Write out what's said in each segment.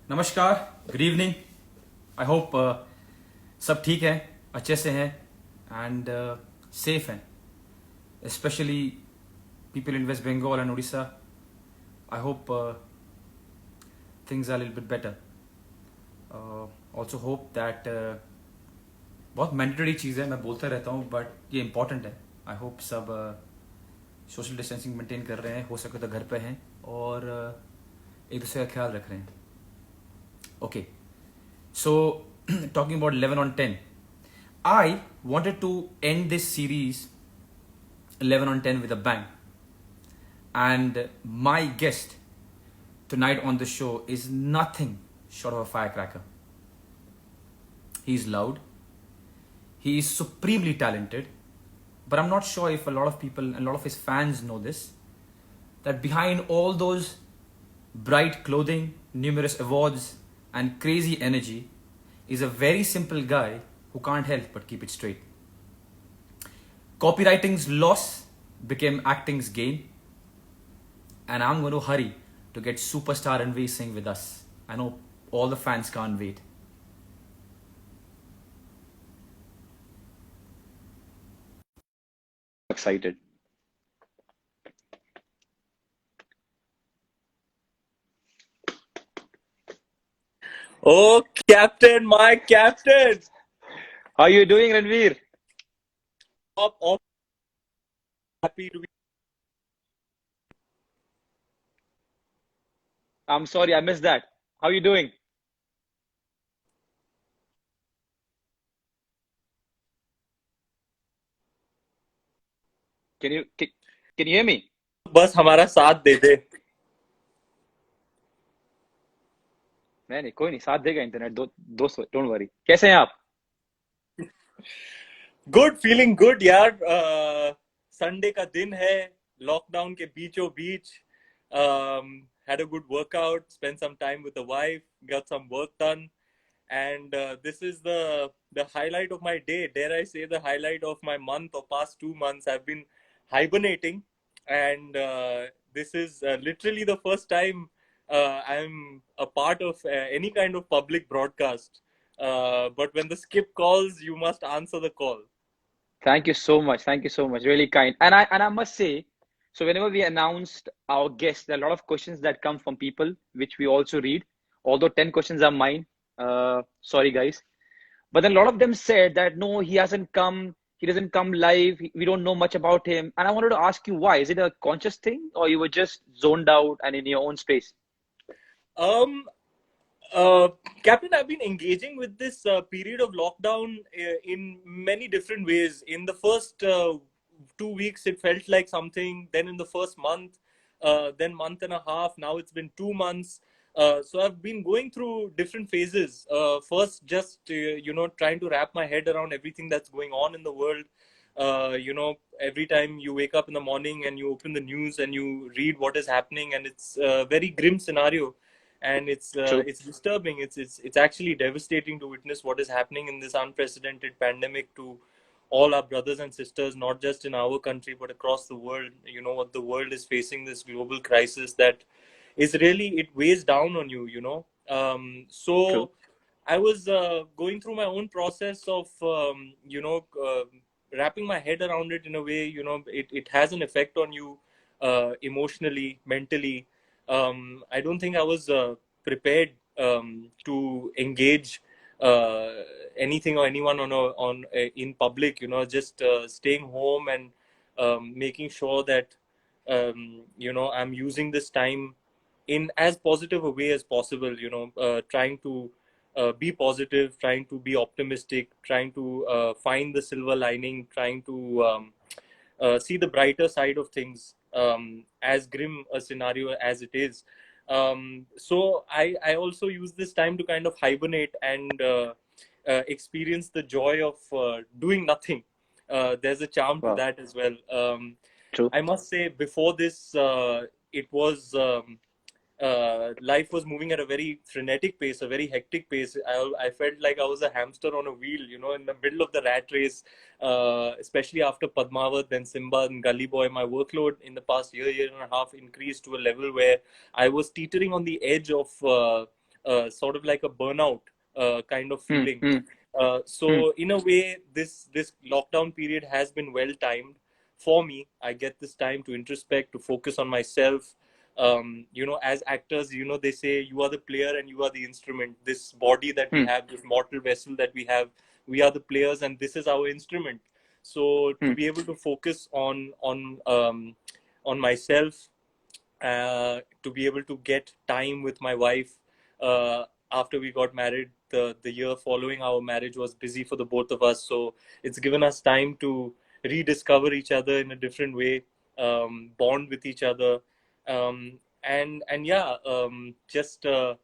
नमस्कार, good evening. I hope सब ठीक है, अच्छे से हैं एंड सेफ हैं, specially people in West Bengal and Odisha. I hope things are a little bit better. Also hope that बहुत मैंडेटरी चीज़ है, मैं बोलता रहता हूँ बट ये इम्पॉर्टेंट है। आई होप सब सोशल डिस्टेंसिंग मेंटेन कर रहे हैं, हो सके तो घर पे हैं और एक दूसरे का ख्याल रख रहे हैं। Okay, so talking about 11 on 10, I wanted to end this series 11 on 10 with a bang. And my guest tonight on the show is nothing short of a firecracker. He's loud, he is supremely talented, but I'm not sure if a lot of people and a lot of his fans know this, that behind all those bright clothing, numerous awards, and crazy energy is a very simple guy who can't help but keep it straight. Copywriting's loss became acting's gain, and I'm going to hurry to get superstar Ranveer Singh with us. I know all the fans can't wait. Excited. Oh, Captain, my Captain! How are you doing, Ranveer? Up, happy to be. I'm sorry, I missed that. How are you doing? Can you hear me? बस हमारा साथ दे दे. नहीं कोई नहीं, साथ देगा internet. दोस्त don't worry. कैसे हैं आप? Good, feeling good, यार. संडे का दिन है, लॉकडाउन के बीचों बीच. Had a good workout, spent some time with the wife, got some work done, and this is the highlight of my day. Dare I say the highlight of my month or past 2 months? I've been hibernating, and this is literally the first time I'm a part of any kind of public broadcast. But when the skip calls, you must answer the call. Thank you so much. Thank you so much. Really kind. And I must say, so whenever we announced our guests, there are a lot of questions that come from people, which we also read. Although 10 questions are mine. Sorry, guys. But then a lot of them said that no, he hasn't come, he doesn't come live, we don't know much about him. And I wanted to ask you why. Is it a conscious thing or you were just zoned out and in your own space? Um, uh, Captain, I've been engaging with this period of lockdown in many different ways. In the first 2 weeks, it felt like something. Then in the first month, then month and a half. Now it's been 2 months. So I've been going through different phases. First, just trying to wrap my head around everything that's going on in the world. Every time you wake up in the morning and you open the news and you read what is happening, and it's a very grim scenario, and True. it's disturbing. It's actually devastating to witness what is happening in this unprecedented pandemic to all our brothers and sisters, not just in our country but across the world. What the world is facing, this global crisis that is really, it weighs down on you. True. So I was going through my own process of wrapping my head around it in a way. It has an effect on you emotionally, mentally. I don't think I was prepared to engage uh, anything or anyone in public. Just staying home and making sure that I'm using this time in as positive a way as possible. Trying to be positive, trying to be optimistic, trying to find the silver lining, trying to see the brighter side of things, as grim a scenario as it is. So I also use this time to kind of hibernate and experience the joy of doing nothing. There's a charm to Wow. that as well. True. I must say, before this, it was life was moving at a very frenetic pace, a very hectic pace. I felt like I was a hamster on a wheel, in the middle of the rat race, especially after Padmavat, then Simba and Gully Boy. My workload in the past year and a half increased to a level where I was teetering on the edge of sort of like a burnout kind of Hmm. feeling. Hmm. So in a way, this lockdown period has been well timed for me. I get this time to introspect, to focus on myself. As actors, they say you are the player and you are the instrument. This body that we Hmm. have, this mortal vessel that we have, we are the players and this is our instrument. So to Hmm. be able to focus on myself, to be able to get time with my wife. After we got married, the year following our marriage was busy for the both of us, so it's given us time to rediscover each other in a different way, bond with each other, and yeah, just uh,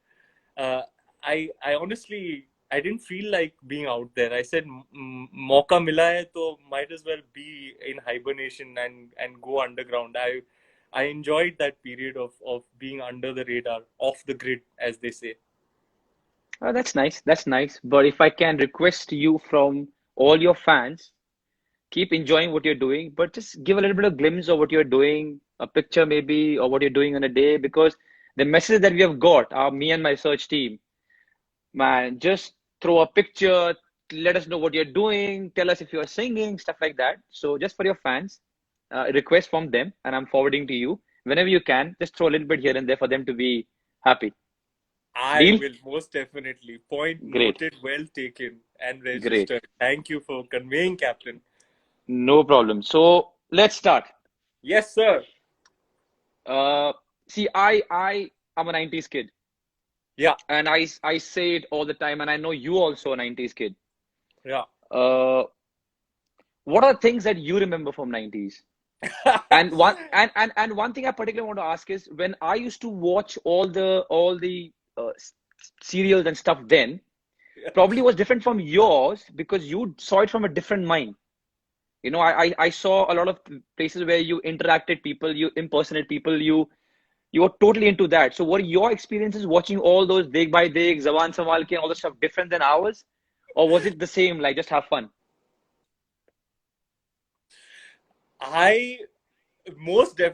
I honestly, I didn't feel like being out there. I said, "Mauka mila hai, to might as well be in hibernation and go underground." I enjoyed that period of being under the radar, off the grid, as they say. Oh, that's nice. That's nice. But if I can request you from all your fans, keep enjoying what you're doing, but just give a little bit of glimpse of what you're doing, a picture maybe, or what you're doing on a day, because the message that we have got, me and my search team, man, just throw a picture, let us know what you're doing, tell us if you're singing, stuff like that. So just for your fans, request from them, and I'm forwarding to you. Whenever you can, just throw a little bit here and there for them to be happy. I Deal? will most definitely. Point Great, noted, well taken and great. registered. Thank you for conveying, Captain. No problem. So let's start. Yes, sir. Uh, See, I am a 90s kid, Yeah, and I say it all the time, and I know you also a 90s kid. yeah. Uh, what are things that you remember from 90s? And one thing I particularly want to ask is when I used to watch all the serials and stuff then, probably was different from yours because you saw it from a different mind. You know, I saw a lot of places where you interacted people, you impersonate people, you were totally into that. So were your experiences watching all those Deg by Deg, Zawan Samal Ke and all the stuff different than ours? Or was it the same, like just have fun? I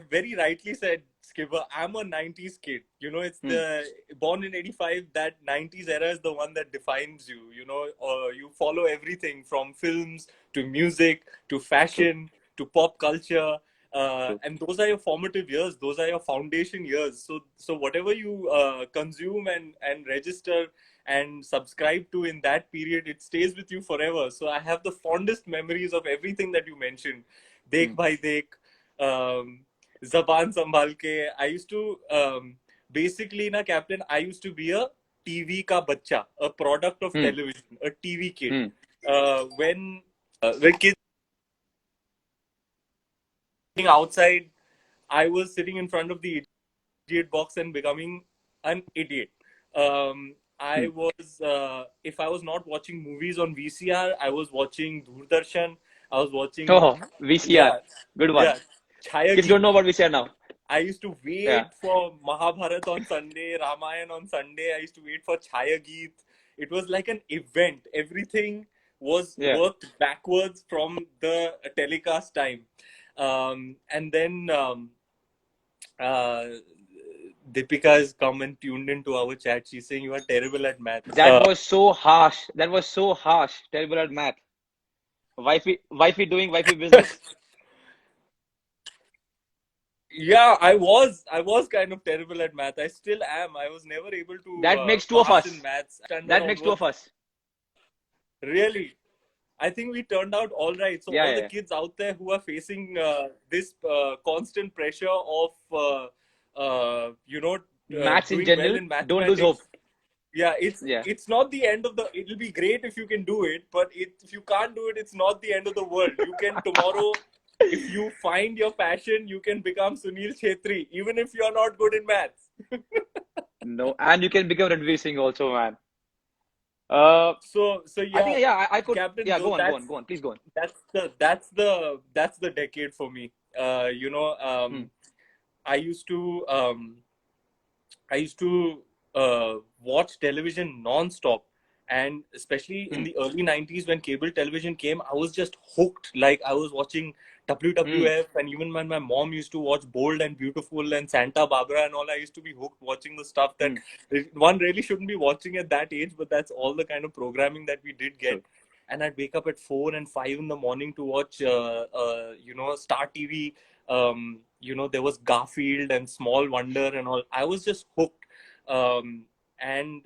very rightly said, Skipper. I'm a 90s kid. It's Hmm. the born in 85. That 90s era is the one that defines you. You follow everything from films to music to True, fashion to pop culture. true. And those are your formative years. Those are your foundation years. So whatever you consume and register and subscribe to in that period, it stays with you forever. So I have the fondest memories of everything that you mentioned. Hmm. Dekh bhai dekh, um, Zaban Sambhal ke. I used to, basically, na Captain, I used to be a TV ka bacha, a product of Hmm. television, a TV kid. Hmm. When kids being outside, I was sitting in front of the idiot box and becoming an idiot. Hmm. I was, if I was not watching movies on VCR, I was watching Doordarshan. I was watching, Oh, VCR. yeah, Good one. yeah, Chaya Kids don't know about VCR now. I used to Yeah. wait for Mahabharat on Sunday, Ramayan on Sunday. I used to wait for Chaya Geet. It was like an event. Everything was Yeah. worked backwards from the telecast time. And then uh, Deepika has come and tuned into our chat. She's saying you are terrible at maths. That was so harsh. That was so harsh. Terrible at math. Wifey doing wifey business. Yeah, I was kind of terrible at math. I still am. I was never able to That makes two of pass in us. maths. Standard That makes two of onwards, us. really. I think we turned out all right. So Yeah, all the yeah. kids out there who are facing this constant pressure of Maths in doing well general, in don't lose hope. mathematics, yeah, Yeah. it's not the end of the. It'll be great if you can do it, but if you can't do it, it's not the end of the world. You can tomorrow, if you find your passion, you can become Sunil Chhetri, even if you're not good in maths. No, and you can become Ranveer Singh also, man. Uh, So I yeah, think yeah, I could. Captain. Yeah, Though go on, go on, go on. Please go on. that's the decade for me. Hmm. I used to um, I used to watch television non-stop. And especially in the early 90s when cable television came, I was just hooked. Like I was watching WWF, and even when my mom used to watch Bold and Beautiful and Santa Barbara and all, I used to be hooked watching the stuff that one really shouldn't be watching at that age, but that's all the kind of programming that we did get. And I'd wake up at 4 and 5 in the morning to watch, Star TV. There was Garfield and Small Wonder and all. I was just hooked. And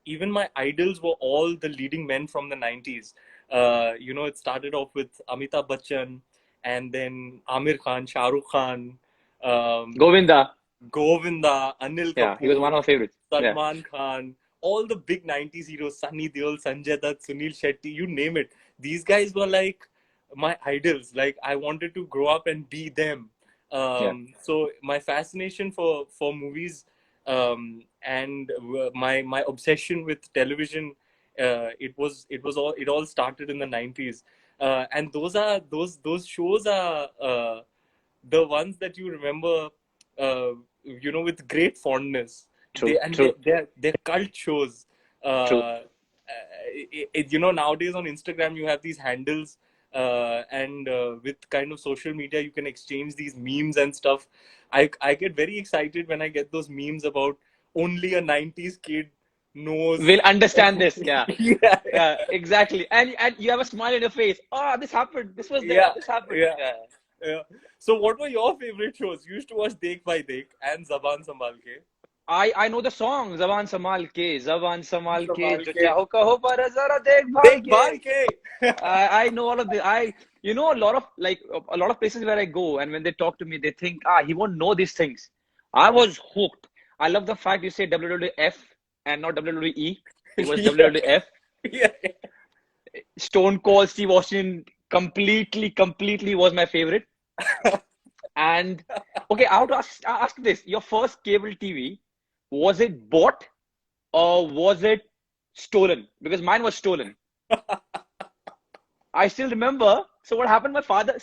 even my idols were all the leading men from the 90s. It started off with Amitabh Bachchan, and then Amir Khan, Shah Rukh Khan, Govinda, Anil Kapoor, he was one of my favorites. Salman Khan, all the big 90s heroes, Sunny Deol, Sanjay Dutt, Sunil Shetty, you name it. These guys were like my idols. Like I wanted to grow up and be them. So my fascination for movies, and my obsession with television, it all started in the 90s. And those shows are the ones that you remember, with great fondness. They're cult shows. Nowadays on Instagram you have these handles, and with kind of social media you can exchange these memes and stuff. I get very excited when I get those memes about only a 90s kid knows. Will understand this. Yeah. Exactly. And you have a smile on your face. Oh, this happened. This was there. This happened. Yeah. So what were your favorite shows? You used to watch Dekh Bhai Dekh and Zaban Sambhal Ke. I know the song Zaban Samal Ke, jo chaho kaho par zara dekh ke. I know all of the a lot of places where I go, and when they talk to me they think he won't know these things. I was hooked. I love the fact you say WWF and not WWE. It was WWF. Yeah. Stone Cold Steve Austin completely was my favorite. And okay, I have to ask this: your first cable TV, was it bought or was it stolen? Because mine was stolen. I still remember. So what happened? My father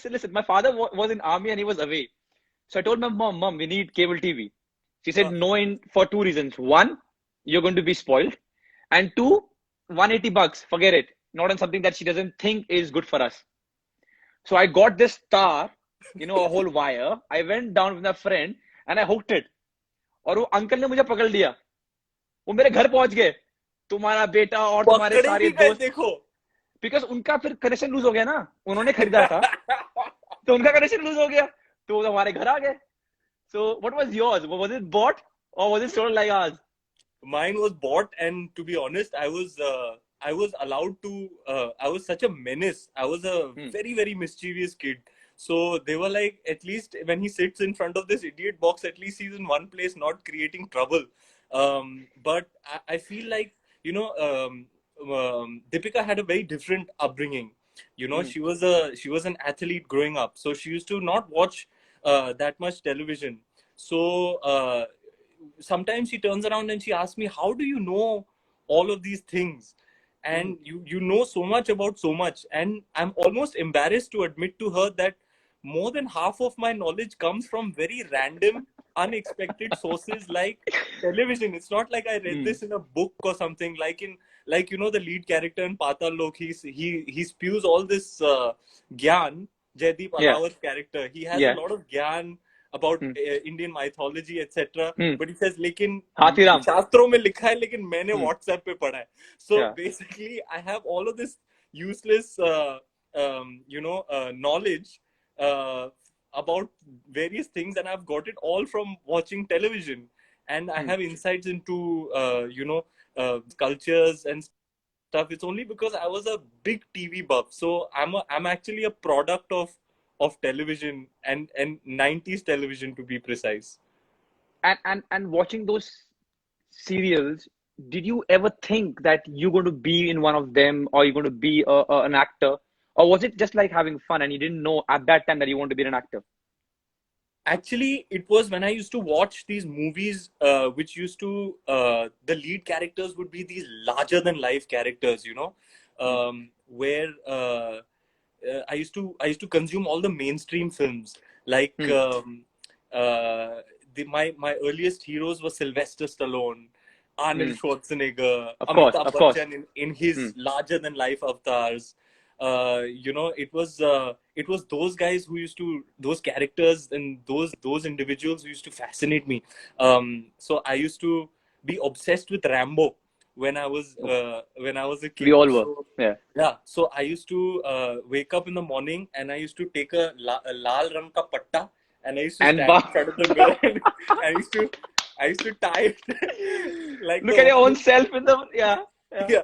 was in army and he was away. So I told my mom, we need cable TV. She said no, for two reasons. One, you're going to be spoiled, and two, $180. Forget it. Not on something that she doesn't think is good for us. So I got this star, a whole wire. I went down with a friend and I hooked it. और वो uncle ने मुझे पकड़ लिया, वो मेरे घर पहुंच गए, तुम्हारा बेटा और तुम्हारे सारे दोस्त देखो, बिकॉज उनका फिर कनेक्शन लूज हो गया ना, उन्होंने खरीदा था तो उनका कनेक्शन लूज हो गया, तो हमारे घर आ गए. So what was yours? Was it bought or was it stolen like ours? Mine was bought, and to be honest, I was allowed to. I was such a menace. I was a very, very mischievous kid. So they were like, at least when he sits in front of this idiot box, at least he's in one place, not creating trouble. But I feel like, Deepika had a very different upbringing. She was an athlete growing up, so she used to not watch that much television. So sometimes she turns around and she asks me, how do you know all of these things? And you know so much about so much. And I'm almost embarrassed to admit to her that more than half of my knowledge comes from very random, unexpected sources like television. It's not like I read this in a book or something. Like the lead character in Patal Lok, he spews all this gyan. Jaideep Alawar's character, he has a lot of gyan about Indian mythology, etc. But he says, "Lekin शास्त्रों में लिखा है, लेकिन मैंने WhatsApp पे पढ़ा है." So basically, I have all of this useless, knowledge about various things, and I've got it all from watching television. And I have insights into cultures and stuff. It's only because I was a big TV buff. So I'm actually a product of television, and 90s television, to be precise. And watching those serials, did you ever think that you're going to be in one of them, or you're going to be an actor, or was it just like having fun and you didn't know at that time that you want to be an actor? Actually, it was when I used to watch these movies, which used to the lead characters would be these larger than life characters, where I used to consume all the mainstream films. Like my earliest heroes were Sylvester Stallone, Arnold Hmm. Schwarzenegger, Of course, Amitabh of course. Bachchan in his Hmm. larger than life avatars. You know, it was those guys who used to, those characters and those individuals who used to fascinate me. So I used to be obsessed with Rambo when I was a We kid. all were. So Yeah. yeah, so I used to wake up in the morning and I used to take a lal rang ka patta and I used to And stand in front of the mirror and I used to tie it like the look at your own opening. self in the yeah. Yeah. Yeah,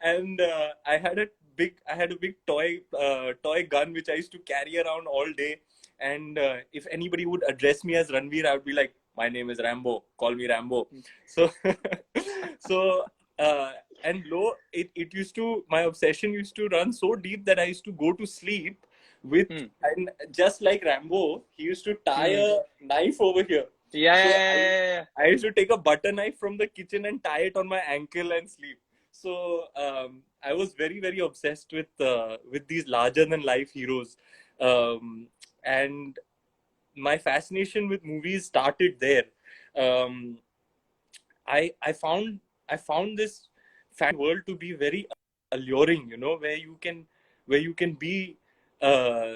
and I had a big toy gun which I used to carry around all day. And if anybody would address me as Ranveer, I would be like, "My name is Rambo. Call me Rambo." So, so uh, and it used to, my obsession used to run so deep that I used to go to sleep with, Hmm. and just like Rambo, he used to tie Hmm. a knife over here. Yeah, yeah, So yeah, yeah, yeah. I used to take a butter knife from the kitchen and tie it on my ankle and sleep. So I was very very obsessed with these larger than life heroes, and my fascination with movies started there. Um, I found this world to be very alluring. You know, where you can be uh,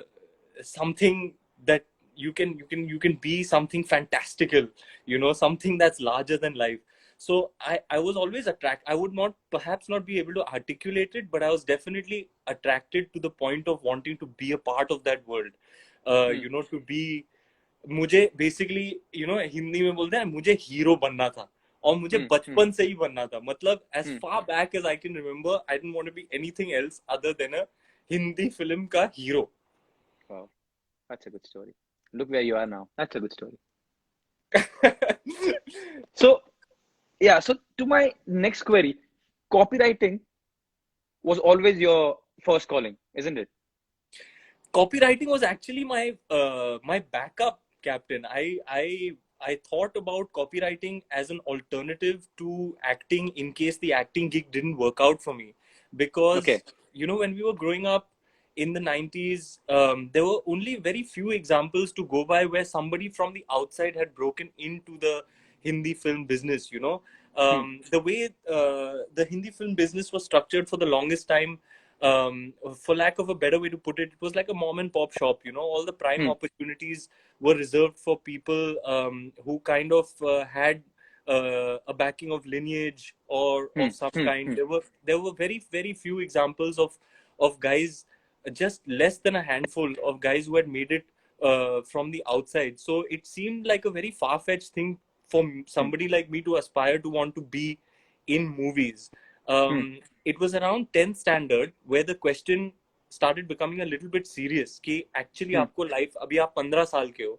something that you can be something fantastical. You know, something that's larger than life. So I was always attracted. I would not perhaps not be able to articulate it, but I was definitely attracted to the point of wanting to be a part of that world. Hmm. You know, to be, मुझे basically you know Hindi में बोलते हैं मुझे hero बनना था और मुझे Hmm. Hmm. बचपन से ही बनना था मतलब as Hmm. Far back as I can remember I didn't want to be anything else other than a Hindi film का hero. Wow, that's a good story. Look where you are now. That's a good story. So yeah, so to my next query, copywriting was always your first calling, isn't it? Copywriting was actually my backup, captain. I thought about copywriting as an alternative to acting in case the acting gig didn't work out for me, Okay. because you know when we were growing up in the 90s, there were only very few examples to go by where somebody from the outside had broken into the Hindi film business. You know, Hmm. the way the Hindi film business was structured for the longest time, for lack of a better way to put it, it was like a mom and pop shop. You know, all the prime Hmm. opportunities were reserved for people who kind of had a backing of lineage or Hmm. of some Hmm. kind. Hmm. There were very few examples of guys, just less than a handful of guys who had made it from the outside. So it seemed like a very far fetched thing for Hmm. somebody like me to aspire to want to be in movies. Hmm. It was around 10th standard where the question started becoming a little bit serious कि actually Hmm. आपको life, अभी आप 15 साल के हो,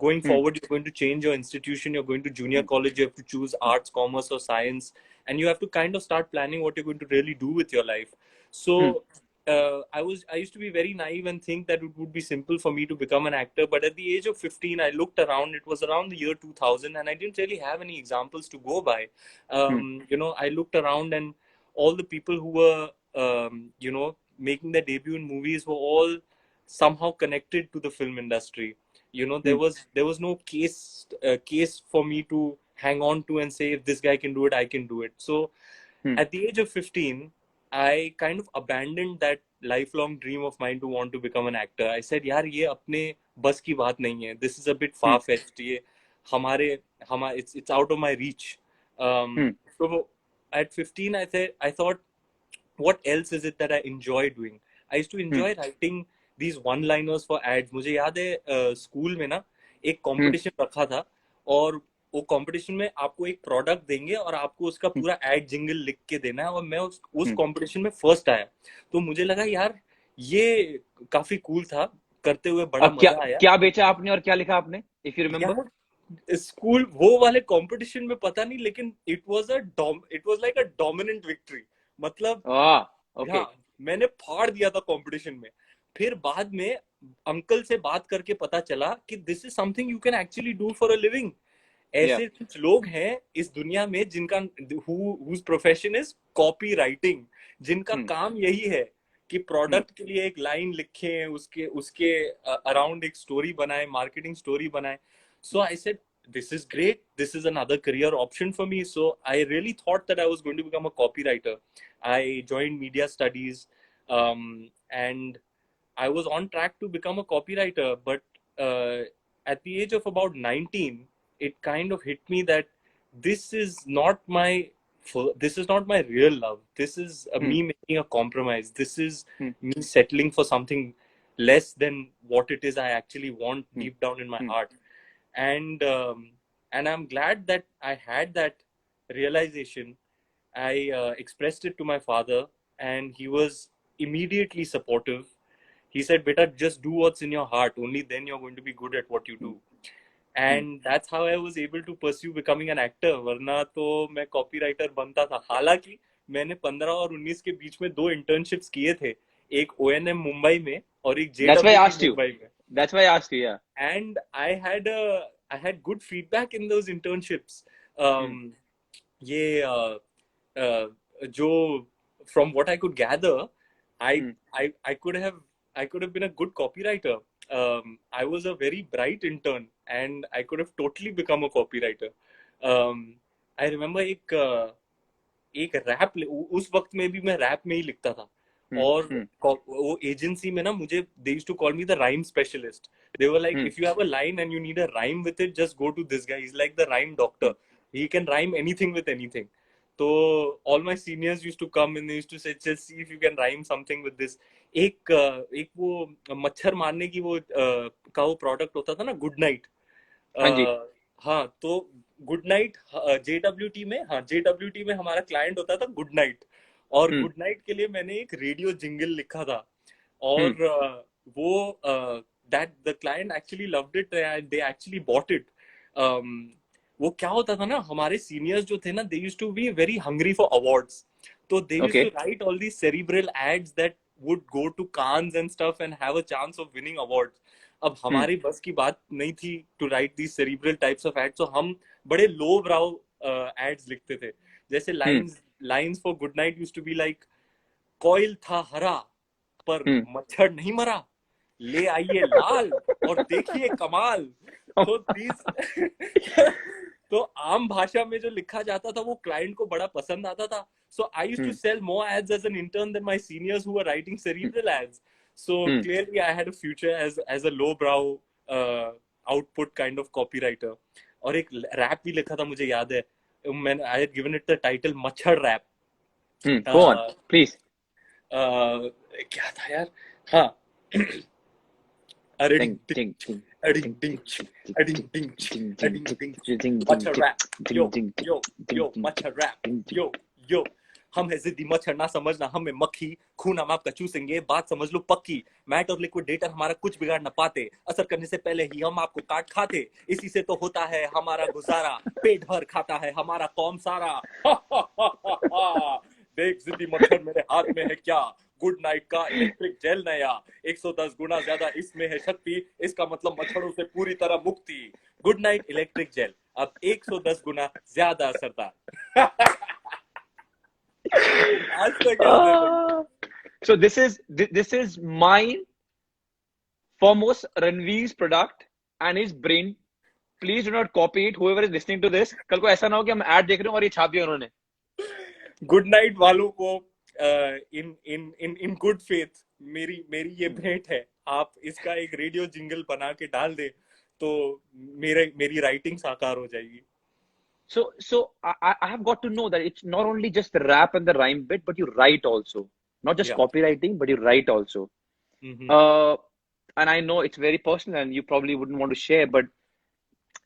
going Hmm. forward you're going to change your institution, you're going to junior Hmm. college, you have to choose Hmm. arts, commerce or science, and you have to kind of start planning what you're going to really do with your life. Hmm. So I used to be very naive and think that it would be simple for me to become an actor. But at the age of 15, I looked around. It was around the year 2000, and I didn't really have any examples to go by. Hmm. You know, I looked around, and all the people who were, you know, making their debut in movies were all somehow connected to the film industry. You know, Hmm. there was no case for me to hang on to and say if this guy can do it, I can do it. So Hmm. at the age of 15, I kind of abandoned that lifelong dream of mine to want to become an actor. I said, यार ये अपने बस की बात नहीं है. This is a bit Hmm. far fetched. ये हमारे it's out of my reach. Hmm. So at 15, I thought, what else is it that I enjoy doing? I used to Hmm. enjoy writing these one-liners for ads. मुझे याद है school में ना एक Hmm. Competition रखा था, और वो कंपटीशन में आपको एक प्रोडक्ट देंगे और आपको उसका Hmm. पूरा एड जिंगल लिख के देना है, और मैं उस Hmm. कंपटीशन में फर्स्ट आया. तो मुझे लगा यार ये काफी कूल था, करते हुए बड़ा क्या मजा आया. क्या बेचा आपने और क्या लिखा आपने, इफ यू रिमेम्बर? यार स्कूल वो वाले कंपटीशन में पता नहीं, लेकिन it was like a dominant victory. मतलब Ah, हाँ, okay. मैंने फाड़ दिया था कंपटीशन में. फिर बाद में अंकल से बात करके पता चला कि this is something you can actually do for a living. Yeah. ऐसे कुछ लोग हैं इस दुनिया में जिनका whose profession is copy writing, जिनका Hmm. काम यही है कि Hmm. प्रोडक्ट के लिए एक लाइन लिखे, उसके उसके अराउंड एक स्टोरी बनाए, मार्केटिंग स्टोरी बनाए. So I said this is great. This is another career option for me. So I really thought that I was going to become a copywriter. I joined media studies, and I was on track to become a copywriter. But at the age of about 19, it kind of hit me that this is not my this is not my real love. This is me making a compromise. This is me settling for something less than what it is I actually want deep down in my heart. And I'm glad that I had that realization. I expressed it to my father, and he was immediately supportive. He said, "Beta, just do what's in your heart. Only then you're going to be good at what you do." And that's how I was able to pursue becoming an actor. वरना तो मैं copywriter बनता था. हालांकि मैंने 15 और 19 के बीच में 2 internships किए थे. एक ONM मुंबई में और एक That's why I JWT asked you. Mumbai में. That's why I asked you, yeah. And I had good feedback in those internships. ये जो from what I could gather, I could have been a good copywriter. I was a very bright intern, and I could have totally become a copywriter. I remember एक rap उस वक्त में भी मैं rap में ही लिखता था. और वो एजेंसी में ना मुझे they used to call me the rhyme specialist. They were like, if you have a line and you need a rhyme with it, just go to this guy. He's like the rhyme doctor. He can rhyme anything with anything. So all my seniors used to come and they used to say, just see if you can rhyme something with this. एक वो मच्छर मारने की वो का वो product होता था ना, गुड नाइट. हाँ, तो गुड नाइट JWT में हमारा क्लाइंट होता था गुड नाइट. और गुड नाइट के लिए मैंने एक रेडियो जिंगल लिखा था. और वो that the client actually loved it and they actually bought it. वो क्या होता था ना, हमारे सीनियर्स जो थे ना, they used to be very hungry for awards. So they used to write all these cerebral ads that would go to Cannes and stuff and have a chance of winning awards. अब हमारी बस की बात नहीं थी to write these cerebral types of ads, so हम बड़े low brow ads लिखते थे. जैसे lines for good night used to be like, कोयल था हरा पर मच्छर नहीं मरा, ले आइए लाल और देखिए कमाल. तो तो आम भाषा में जो लिखा जाता था वो क्लाइंट को बड़ा पसंद आता था. So I used to sell more ads as an intern than my seniors who were writing cerebral ads. So clearly I had a future as a lowbrow output kind of copywriter. और एक rap भी लिखा था, मुझे याद है. I had given it the title मच्छर rap. Go on, please. क्या था यार? हाँ. मच्छर रैप. यो मच्छर रैप. यो हम है जिद्दी मच्छर, ना समझना हमें मक्खी, खून हम आपका चूसेंगे, बात समझ लो पक्की. मैट और लिक्विड डेटर हमारा कुछ बिगाड़ ना पाते, असर करने से पहले ही हम आपको काट खाते. इसी से तो होता है हमारा गुजारा, पेट भर खाता है हमारा कौम सारा. देख जिद्दी मच्छर मेरे हाथ में है क्या, गुड नाइट का इलेक्ट्रिक जेल नया, 110 गुना ज्यादा इसमें है शक्ति, इसका मतलब मच्छरों से पूरी तरह मुक्ति. गुड नाइट इलेक्ट्रिक जेल, अब 110 गुना ज्यादा असरदार. So this is mine, foremost Ranveer's product and his brain. Please do not copy it. Whoever is listening to this, कल को ऐसा ना हो कि हम ad देख रहे हो और ये छाप दिया उन्होंने. गुड नाइट वालों को इन गुड फेथ मेरी ये भेंट है. आप इसका एक रेडियो जिंगल बना के डाल दे तो मेरी राइटिंग साकार हो जाएगी. So I have got to know that it's not only just the rap and the rhyme bit, but you write also. Not just copywriting, but you write also. And I know it's very personal and you probably wouldn't want to share, but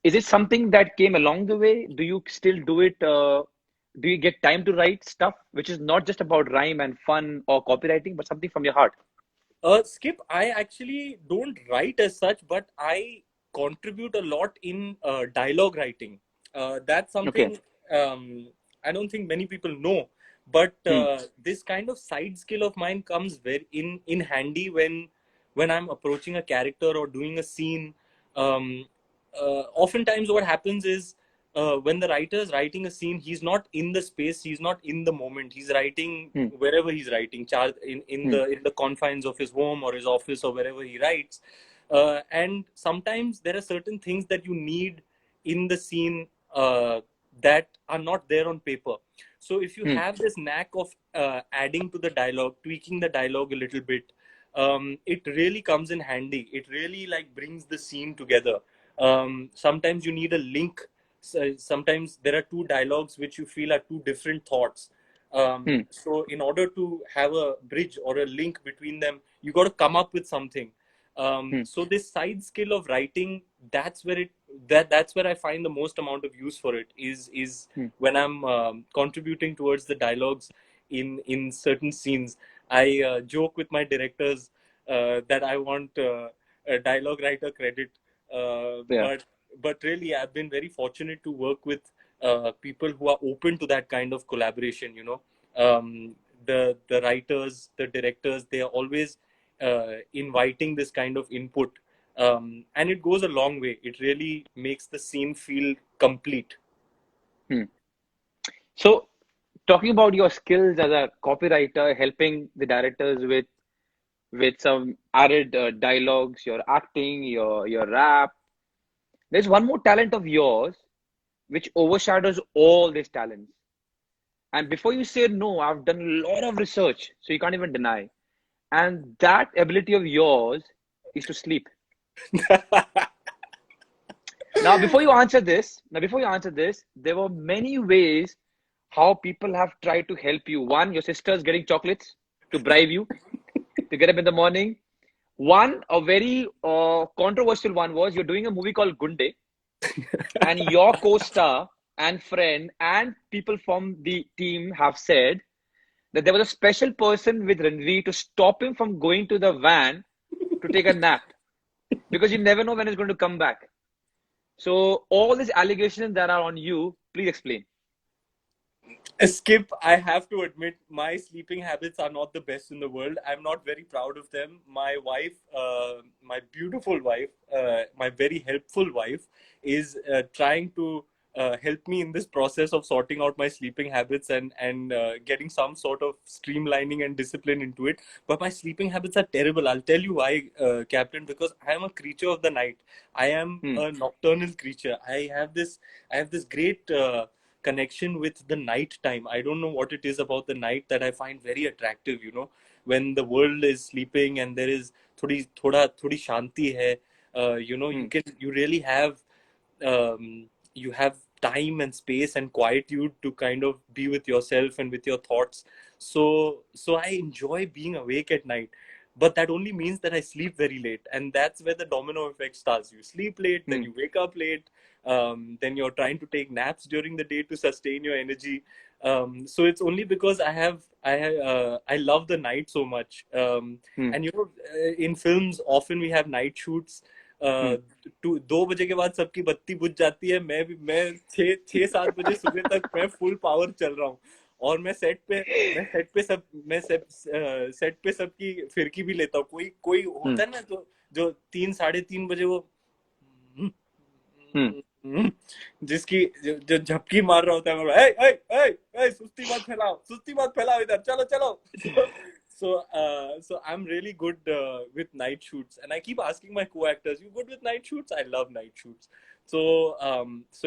is it something that came along the way? Do you still do it? Do you get time to write stuff which is not just about rhyme and fun or copywriting, but something from your heart? Skip, I actually don't write as such, but I contribute a lot in dialogue writing. That's something I don't think many people know, but this kind of side skill of mine comes very in handy when I'm approaching a character or doing a scene. Oftentimes what happens is when the writer is writing a scene, he's not in the space, he's not in the moment, he's writing wherever he's writing, in the confines of his home or his office or wherever he writes. And sometimes there are certain things that you need in the scene that are not there on paper. So if you Hmm. have this knack of adding to the dialogue, tweaking the dialogue a little bit, it really comes in handy. It really like brings the scene together. Sometimes you need a link. Sometimes there are two dialogues which you feel are two different thoughts. Hmm. So in order to have a bridge or a link between them, you got to come up with something. Hmm. So this side skill of writing, that's where that's where I find the most amount of use for it is Hmm. when I'm contributing towards the dialogues in certain scenes. I joke with my directors that I want a dialogue writer credit, Yeah. but really I've been very fortunate to work with people who are open to that kind of collaboration. The writers, the directors, they are always inviting this kind of input, and it goes a long way. It really makes the scene feel complete. Hmm. So, talking about your skills as a copywriter, helping the directors with some added dialogues, your acting, your rap. There's one more talent of yours which overshadows all these talents. And before you say no, I've done a lot of research, so you can't even deny. And that ability of yours is to sleep. Now, before you answer this, there were many ways how people have tried to help you. One, your sister's getting chocolates to bribe you to get up in the morning. One, a very controversial one was you're doing a movie called Gunde, and your co-star and friend and people from the team have said that there was a special person with Ranveer to stop him from going to the van to take a nap because you never know when he's going to come back. So all these allegations that are on you, please explain. Skip, I have to admit, my sleeping habits are not the best in the world. I'm not very proud of them. My wife, my beautiful wife, my very helpful wife, is trying to help me in this process of sorting out my sleeping habits and getting some sort of streamlining and discipline into it. But my sleeping habits are terrible. I'll tell you why, Captain. Because I am a creature of the night. I am Hmm. a nocturnal creature. I have this great. Connection with the night time. I don't know what it is about the night that I find very attractive, when the world is sleeping and there is थोड़ी shanti hai. Hmm. You really have you have time and space and quietude to kind of be with yourself and with your thoughts. So I enjoy being awake at night, but that only means that I sleep very late, and that's where the domino effect starts. You sleep late, then Hmm. you wake up late, then you're trying to take naps during the day to sustain your energy. So it's only because I love the night so much. Hmm. And in films often we have night shoots. Hmm. 2 बजे के बाद सबकी बत्ती बुझ जाती है. मैं 6-7 बजे सुबह तक मैं फुल पावर चल रहा हूँ, और मैं सेट पे सबकी फिरकी भी लेता हूँ. कोई कोई Hmm. होता है ना, जो 3-3:30 बजे वो Hmm. जो झपकी मार रहा होता है. मैं, ए, ए, ए, ए, सुस्ती मत फैलाओ इधर, चलो चलो. So I'm really good with night shoots, and I keep asking my co-actors, "You good with night shoots?" I love night shoots. So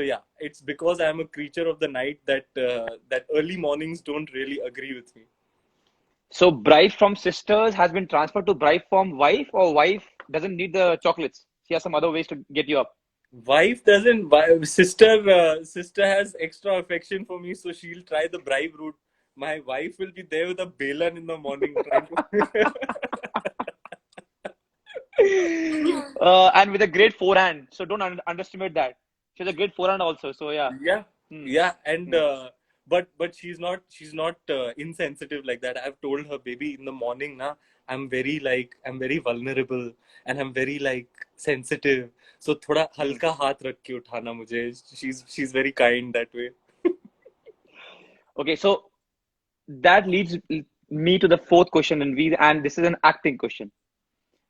yeah, it's because I'm a creature of the night that early mornings don't really agree with me. So bribe from sisters has been transferred to bribe from wife, or wife doesn't need the chocolates. She has some other ways to get you up. Wife doesn't. Sister has extra affection for me, so she'll try the bribe route. My wife will be there with a balan in the morning trying to. And with a great forehand. So don't underestimate that. She has a great forehand also. So yeah. Yeah, Hmm. yeah, and Hmm. but she's not insensitive like that. I've told her, baby, in the morning, na, I'm very vulnerable, and I'm very like sensitive. So थोड़ा Hmm. हल्का हाथ रख के उठाना मुझे. She's very kind that way. Okay, so that leads me to the fourth question, and this is an acting question.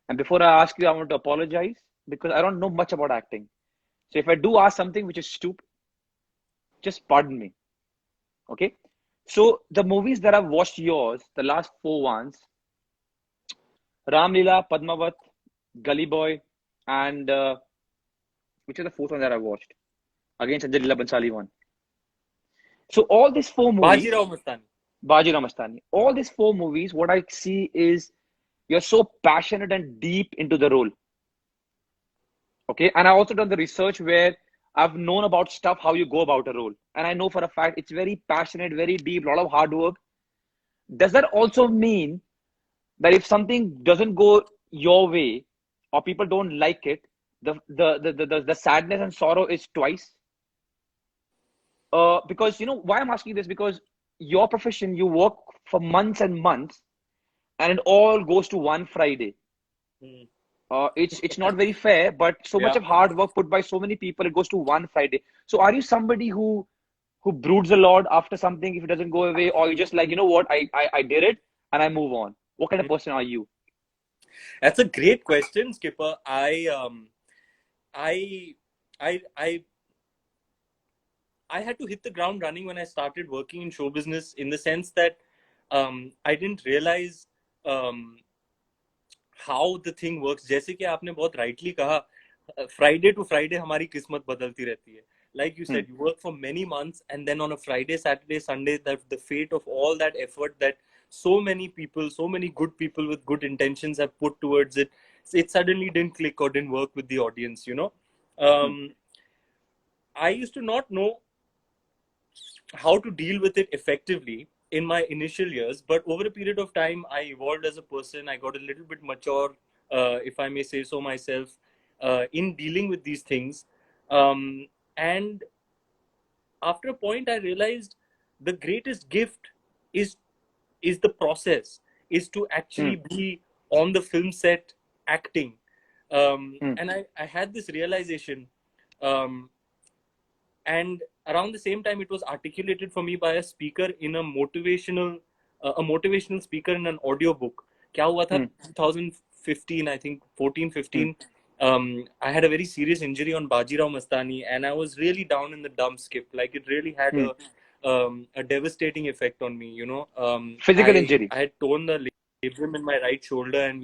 And before I ask you, I want to apologize because I don't know much about acting. So if I do ask something which is stupid, just pardon me. Okay. So the movies that I've watched yours, the last four ones, Ram Leela, Padmavat, Gully Boy, and which is the fourth one that I watched? against Sanjay Leela Bhansali won. So all these four movies, Bajirao Mastani. Bajirao Mastani, all these four movies, what I see is you're so passionate and deep into the role. Okay, and I also done the research where I've known about stuff how you go about a role, and I know for a fact it's very passionate, very deep, a lot of hard work. Does that also mean that if something doesn't go your way or people don't like it, the sadness and sorrow is twice? Because you know why I'm asking this, because your profession, you work for months and months, and it all goes to one Friday. Hmm. It's not very fair, but so much Yeah. of hard work put by so many people, it goes to one Friday. So are you somebody who broods a lot after something if it doesn't go away, or you just like, you know what, I did it and I move on? What kind of person are you? That's a great question, Skipper. I I had to hit the ground running when I started working in show business, in the sense that I didn't realize um, how the thing works. जैसे कि आपने बहुत rightly कहा, Friday to Friday हमारी किस्मत बदलती रहती है. Like you Hmm. said, you work for many months, and then on a Friday, Saturday, Sunday, that the fate of all that effort that so many people, so many good people with good intentions have put towards it, it suddenly didn't click or didn't work with the audience, you know. Hmm. I used to not know how to deal with it effectively in my initial years, but over a period of time I evolved as a person. I got a little bit mature, if I may say so myself, in dealing with these things. And after a point I realized the greatest gift is is the process, is to Hmm. actually be on the film set acting. Hmm. And I had this realization, um, and around the same time it was articulated for me by a speaker in a motivational speaker in an audio book. क्या हुआ था, Hmm. 2015, I think 14 Hmm. 15, I had a very serious injury on Bajirao Mastani, and I was really down in the dumps, Skip. Like, it really had Hmm. a devastating effect on me, you know. Physical injury. I had torn the labrum in my right shoulder, and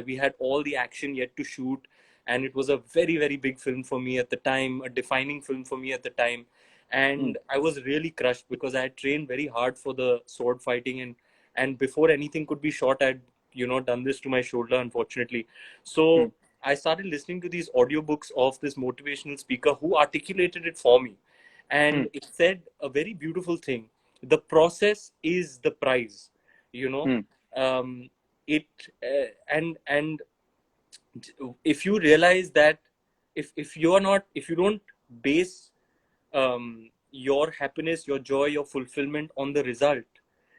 we had all the action yet to shoot, and it was a very, very big film for me at the time, a defining film for me at the time. Hmm. And I was really crushed because I had trained very hard for the sword fighting, and before anything could be shot, I'd, you know, done this to my shoulder, unfortunately. So Hmm. I started listening to these audiobooks of this motivational speaker who articulated it for me, Hmm. and it said a very beautiful thing: the process is the prize, you know. Hmm. It and if you realize that, if you are not, if you don't base your happiness, your joy, your fulfillment on the result,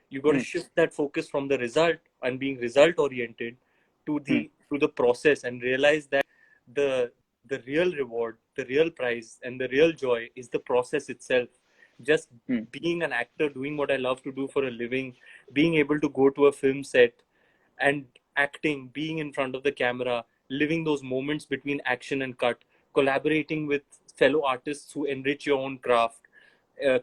you got to Hmm. shift that focus from the result and being result oriented Hmm. to the process, and realize that the the real reward, the real prize, and the real joy is the process itself. Just Hmm. being an actor, doing what I love to do for a living, being able to go to a film set and acting, being in front of the camera, living those moments between action and cut, collaborating with fellow artists who enrich your own craft,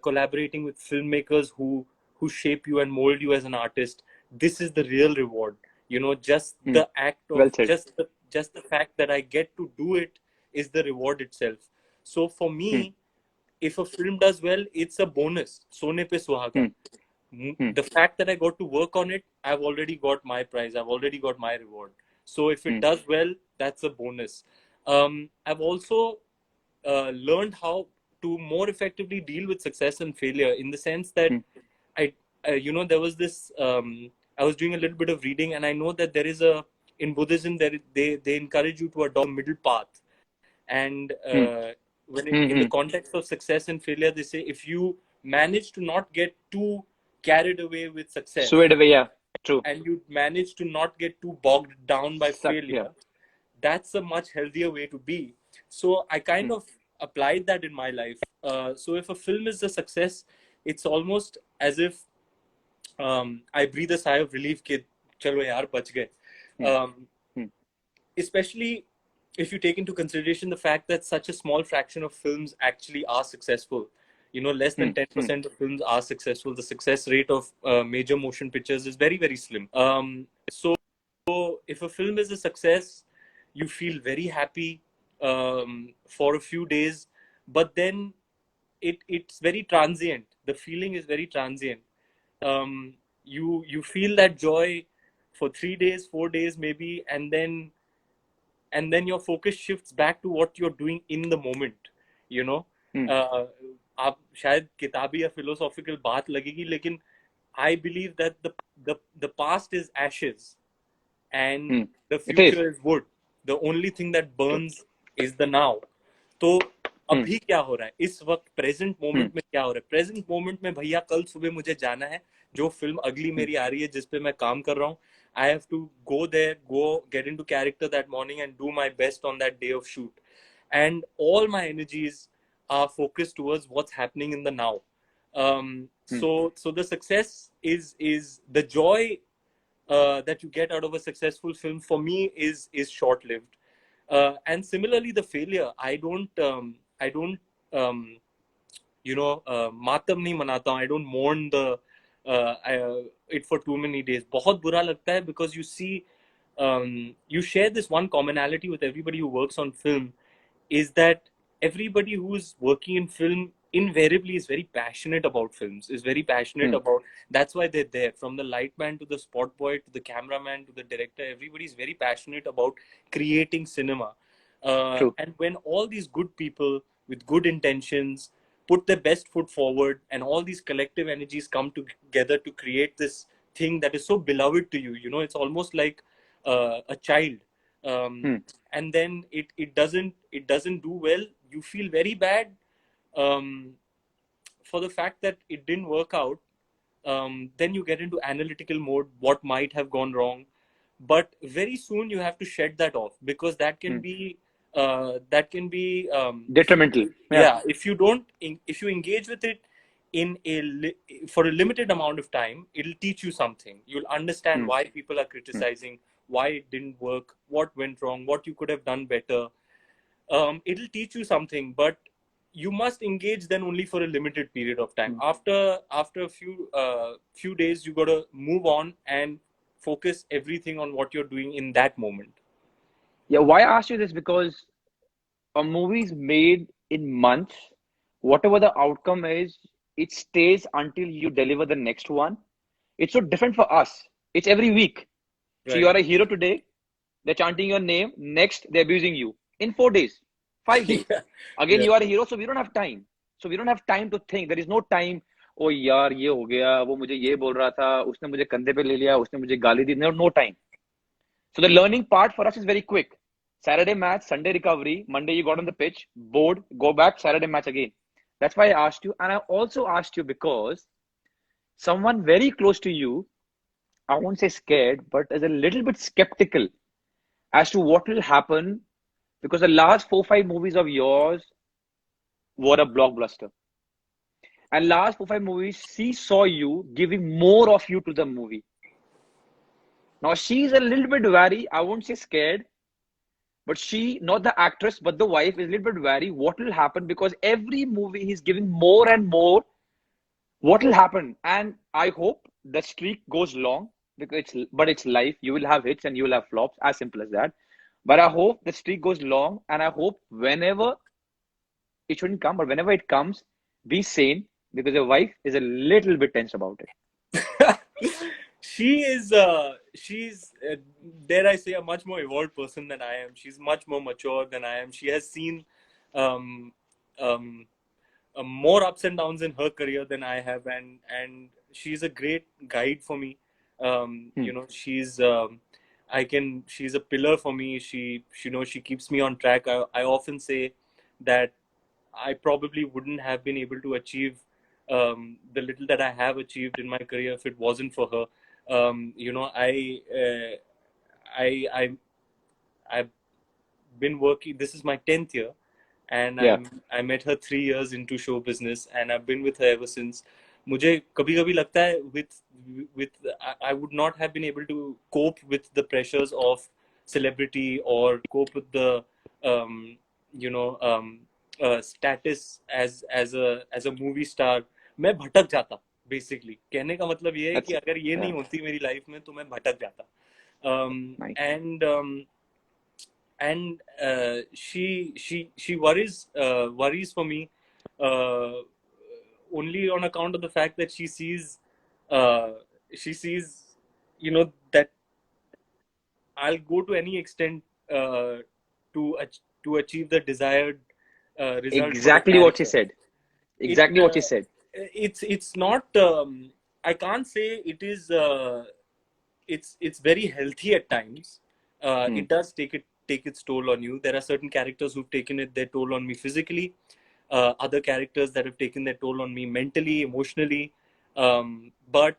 collaborating with filmmakers who shape you and mold you as an artist. This is the real reward. You know, just Hmm. the act of Well said. just the fact that I get to do it is the reward itself. So for Hmm. me, if a film does well, it's a bonus. Sone pe suhaga. Hmm. Hmm. The fact that I got to work on it, I've already got my prize. I've already got my reward. So if it Hmm. does well, that's a bonus. I've also learned how to more effectively deal with success and failure, in the sense that Hmm. I, you know, there was this. I was doing a little bit of reading, and I know that there is a, in Buddhism, that they encourage you to adopt a middle path. And Hmm. when Hmm. in the Hmm. context of success and failure, they say if you manage to not get too carried away with success, Swayed away. Yeah. True. and you manage to not get too bogged down by Suck. Yeah. failure, that's a much healthier way to be. So I kind Hmm. of applied that in my life. So if a film is a success, it's almost as if I breathe a sigh of relief कि चलो यार बच गए. Hmm. Um, Hmm. especially if you take into consideration the fact that such a small fraction of films actually are successful. You know, less Hmm. than Hmm. 10% of films are successful. The success rate of major motion pictures is very, very slim. So if a film is a success, you feel very happy for a few days, but then it's very transient. The feeling is very transient. You feel that joy for 3 days, 4 days maybe, and then your focus shifts back to what you're doing in the moment. You know, आप शायद किताबी या philosophical बात लगेगी, लेकिन I believe that the past is ashes and the It is. future is wood. The only thing that burns is the now. तो अभी क्या हो रहा है इस वक्त, प्रेजेंट मोमेंट में क्या हो रहा है? प्रेजेंट मोमेंट में भैया कल सुबह मुझे जाना है, जो फिल्म अगली मेरी आ रही है जिस पे मैं काम कर रहा हूँ, I have to go there, get into character that morning and do my best on that day of shoot. And all my energies are focused towards what's happening in the now. So the success is the joy that you get out of a successful film, for me, is short lived. And similarly, the failure, I don't मातम नहीं मनाता हूँ. I don't mourn it for too many days. बहुत बुरा लगता है, because you share this one commonality with everybody who works on film, is that everybody who's working in film invariably is very passionate about films, is very passionate about, that's why they're there. From the lightman to the spot boy to the cameraman to the director, everybody's very passionate about creating cinema. And when all these good people with good intentions put their best foot forward, and all these collective energies come together to create this thing that is so beloved to you, you know, it's almost like a child. And then it doesn't do well, you feel very bad for the fact that it didn't work out. Then you get into analytical mode, what might have gone wrong, but very soon you have to shed that off, because that can be detrimental. If you engage with it for a limited amount of time, it'll teach you something. You'll understand why people are criticizing, why it didn't work, what went wrong, what you could have done better. It'll teach you something, but you must engage then only for a limited period of time. After a few days, you got to move on and focus everything on what you're doing in that moment. Why I asked you this, because a movie is made in months. Whatever the outcome is, it stays until you deliver the next one. It's so different for us. It's every week. So you are a hero today, they're chanting your name. Next, they're abusing you. In 4 days, 5 days. Again, you are a hero, so we don't have time. So we don't have time to think. There is no time. Oh यार ये हो गया, वो मुझे ये बोल रहा था, उसने मुझे कंधे पे ले लिया, उसने मुझे गाली दी. No time. So the learning part for us is very quick. Saturday match, Sunday recovery, Monday you got on the pitch, bored, go back, Saturday match again. That's why I asked you. And I also asked you because someone very close to you, I won't say scared, but is a little bit skeptical as to what will happen, because the last 4-5 movies of yours were a blockbuster. And last 4-5 movies, she saw you giving more of you to the movie. Now she's a little bit wary, I won't say scared, but she, not the actress, but the wife, is a little bit wary what will happen, because every movie he's giving more and more. What will happen? And I hope the streak goes long, because it's life. You will have hits and you will have flops, as simple as that. But I hope the streak goes long, and I hope whenever it shouldn't come, but whenever it comes, be sane, because your wife is a little bit tense about it. She's dare I say, a much more evolved person than I am. She's much more mature than I am. She has seen more ups and downs in her career than I have, and she's a great guide for me. You know, she's a pillar for me. She keeps me on track. I often say that I probably wouldn't have been able to achieve the little that I have achieved in my career if it wasn't for her. You know, I've been working. This is my 10th year, and I met her 3 years into show business, and I've been with her ever since. मुझे कभी-कभी लगता है with I would not have been able to cope with the pressures of celebrity, or cope with the status as a movie star. मैं भटक जाता. Basically, कहने का मतलब ये है कि अगर ये नहीं होती मेरी लाइफ में, तो मैं भटक जाता. And she worries for me only on account of the fact that uh, she sees, that I'll go to any extent to achieve the desired result for the Exactly what she character. said. It Exactly what she said. it's not. I can't say it is. It's very healthy at times. Hmm. It does take its toll on you. There are certain characters who've taken their toll on me physically. Other characters that have taken their toll on me mentally, emotionally. But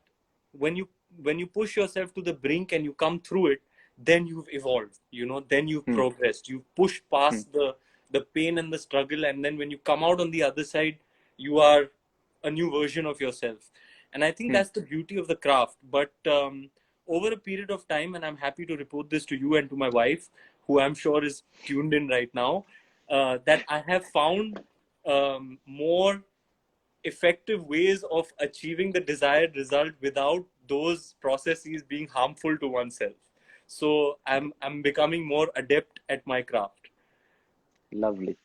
when you when you push yourself to the brink and you come through it, then you've evolved. Then you've Hmm. progressed. You've pushed Hmm. past the pain and the struggle, and then when you come out on the other side, you are a new version of yourself. And I think Hmm. that's the beauty of the craft. But over a period of time, and I'm happy to report this to you and to my wife, who I'm sure is tuned in right now, that I have found more effective ways of achieving the desired result without those processes being harmful to oneself. So I'm becoming more adept at my craft. Lovely.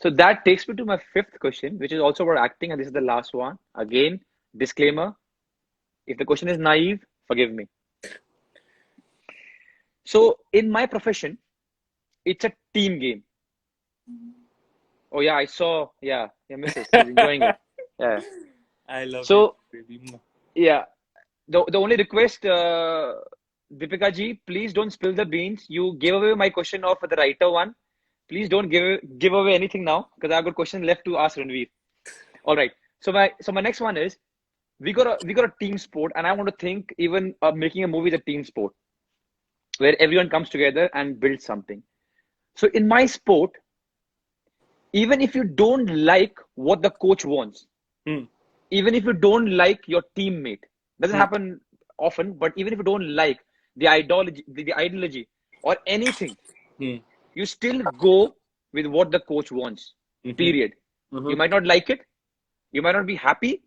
So that takes me to my fifth question, which is also about acting, and this is the last one. Again, disclaimer: if the question is naive, forgive me. So in my profession, it's a team game. Oh yeah, I saw. Yeah, yeah, Mrs. She's enjoying it. Yeah. I love you, So baby. yeah, the only request, Deepika ji, please don't spill the beans. You gave away my question of the writer one. Please don't give away anything now because I've got question left to ask Ranveer. All right. So my next one is we got a team sport, and I want to think even making a movie is a team sport where everyone comes together and builds something. So in my sport, even if you don't like what the coach wants, Hmm. even if you don't like your teammate, doesn't Hmm. happen often, but even if you don't like the ideology or anything, Hmm. you still go with what the coach wants. Mhm. Period. You Mhm. might not like it, you might not be happy,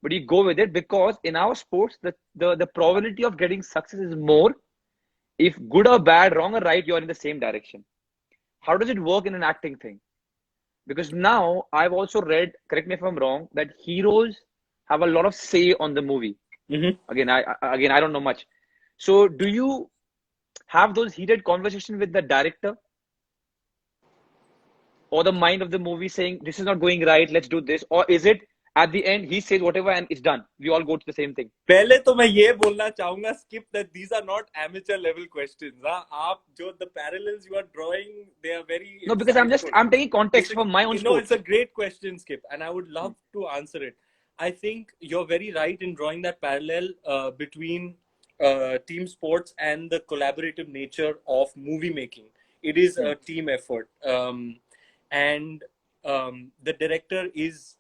but you go with it because in our sports, the probability of getting success is more if good or bad, wrong or right, you're in the same direction. How does it work in an acting thing? Because now I've also read, correct me if I'm wrong, that heroes have a lot of say on the movie. Mhm. Again, I don't know much. So do you have those heated conversations with the director or the mind of the movie saying this is not going right, let's do this? Or is it at the end he says whatever and it's done? We all go to the same thing. पहले तो मैं ये बोलना चाहूंगा skip that these are not amateur level questions. हाँ, आप जो the parallels you are drawing, they are very No, because insightful. I'm taking context It's from my own it's sport. a great question, Skip, and I would love to answer it. I think you're very right in drawing that parallel between team sports and the collaborative nature of movie making. It is Hmm. a team effort, and the director is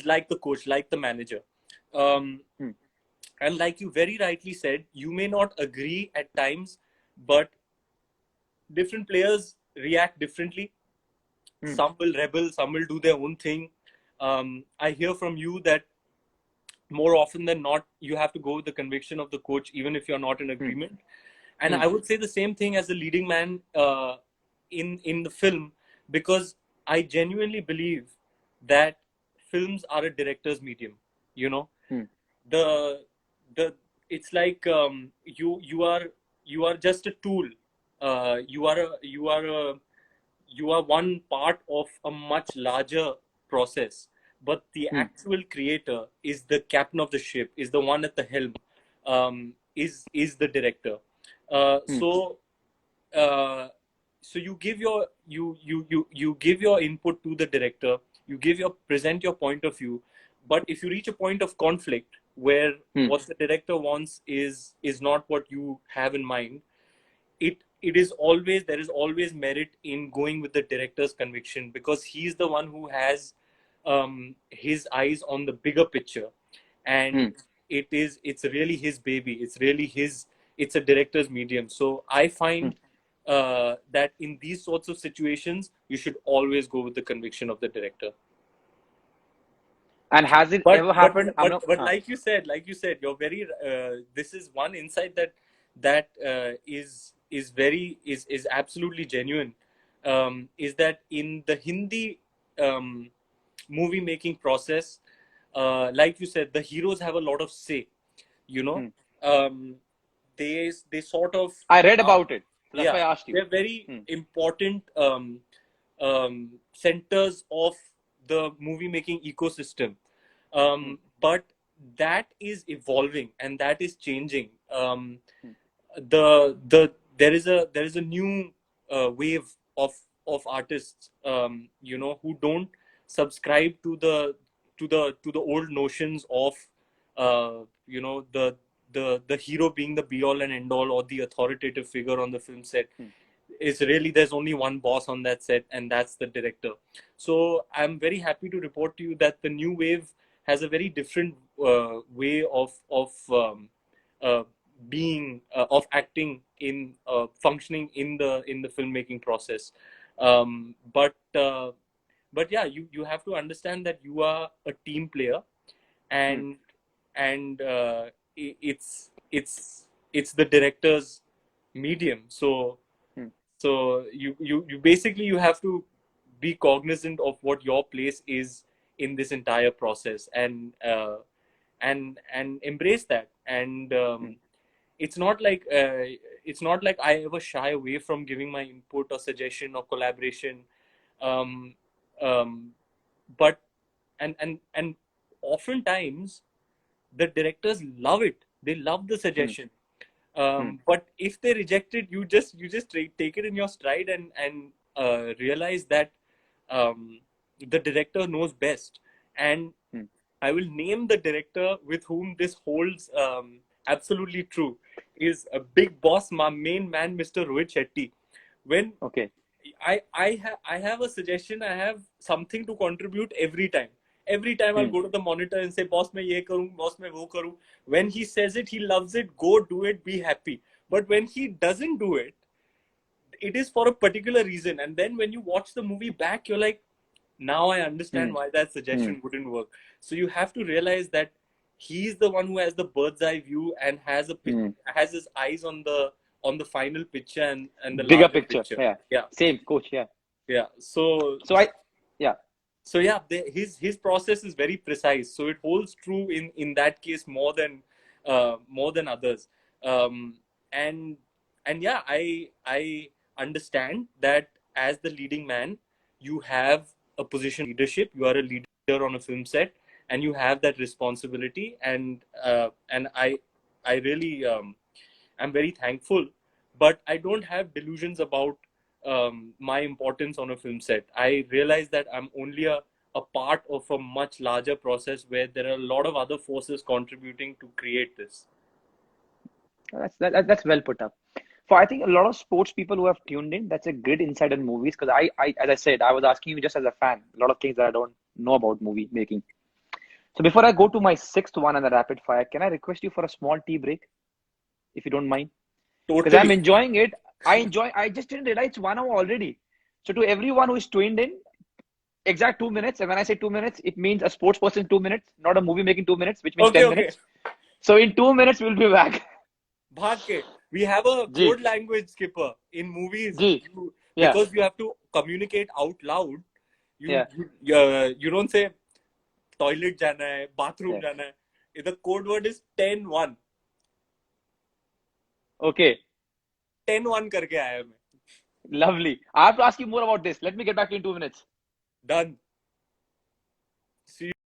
like the coach, like the manager. Um, Hmm. and like you very rightly said, you may not agree at times, but different players react differently. Hmm. Some will rebel, some will do their own thing. I hear from you that more often than not, you have to go with the conviction of the coach, even if you're not in Hmm. agreement. And Hmm. I would say the same thing as the leading man in the film, because I genuinely believe that films are a director's medium. You know, Hmm. the the it's like you are just a tool. You are one part of a much larger process, but the Hmm. actual creator is the captain of the ship, is the one at the helm, is the director. uh, Hmm. so uh, so you give your input to the director, you present your point of view, but if you reach a point of conflict where Hmm. what the director wants is not what you have in mind, it is always there is always merit in going with the director's conviction, because he's the one who has his eyes on the bigger picture, Hmm. and it's really his baby, it's a director's medium. So I Hmm. find that in these sorts of situations you should always go with the conviction of the director. And has it but ever but happened? I'm but not. but like you said, you're very this is one insight that is very is absolutely genuine. Is that in the Hindi movie making process, like you said, the heroes have a lot of say. You know, Hmm. um, they sort of I read are, about it. So that's why yeah, I asked you. they're very Hmm. important centers of the movie making ecosystem. Hmm. But that is evolving and that is changing. Hmm. There is a new wave of artists, who don't subscribe to the old notions of the hero being the be all and end all or the authoritative figure on the film set. Hmm. Is really there's only one boss on that set, and that's the director. So I'm very happy to report to you that the new wave has a very different way uh, of acting in functioning in the filmmaking process. But yeah, you have to understand that you are a team player, Hmm. and it's the director's medium. Hmm. So you basically you have to be cognizant of what your place is in this entire process, and embrace that. And Hmm. it's not like I ever shy away from giving my input or suggestion or collaboration. um, um, but and oftentimes the directors love it. They love the Hmm. suggestion. Hmm. But if they reject it, you just take it in your stride and realize that the director knows best. And Hmm. I will name the director with whom this holds absolutely true is a big boss, my main man, Mr. Rohit Shetty. When Okay. I have a suggestion, I have something to contribute every time. Every time I'll Hmm. go to the monitor and say, "Boss, मैं ये करूँ, boss, मैं वो करूँ." When he says it, he loves it. Go do it. Be happy. But when he doesn't do it, it is for a particular reason. And then when you watch the movie back, you're like, now I Hmm. understand why that Hmm. suggestion wouldn't work. So you have to realize that he's the one who has the bird's eye view and Hmm. has his eyes on the final picture and the Bigger larger picture. picture. Yeah. Yeah, Same, coach. Yeah. yeah. So So yeah. so yeah, his process is very precise. So it holds true in that case more than others. Um, and and yeah, I understand that as the leading man, you have a position of leadership. You are a leader on a film set, and you have that responsibility. And I really I'm very thankful, but I don't have delusions about my importance on a film set. I realize that I'm only a part of a much larger process where there are a lot of other forces contributing to create this. That's well put up. For I think a lot of sports people who have tuned in, that's a good insight on movies. Because I, as I said, I was asking you just as a fan, a lot of things that I don't know about movie making. So before I go to my sixth one and the rapid fire, can I request you for a small tea break, if you don't mind? Because I'm Totally. enjoying it. I just didn't realize it's 1 hour already. So to everyone who is tuned in, exact 2 minutes. And when I say 2 minutes, it means a sports person 2 minutes, not a movie making 2 minutes, which means Okay, 10 okay. minutes. So in 2 minutes, we'll be back. Bhag we have a G, code language skipper in movies. G. Yeah, Because you have to communicate out loud. yeah, You don't say toilet jana hai, bathroom yeah. jana hai. The code word is 10-1. Okay, 10-1 करके आया मैं. lovely. I have to ask you more about this. Let me get back to you in 2 minutes. Done.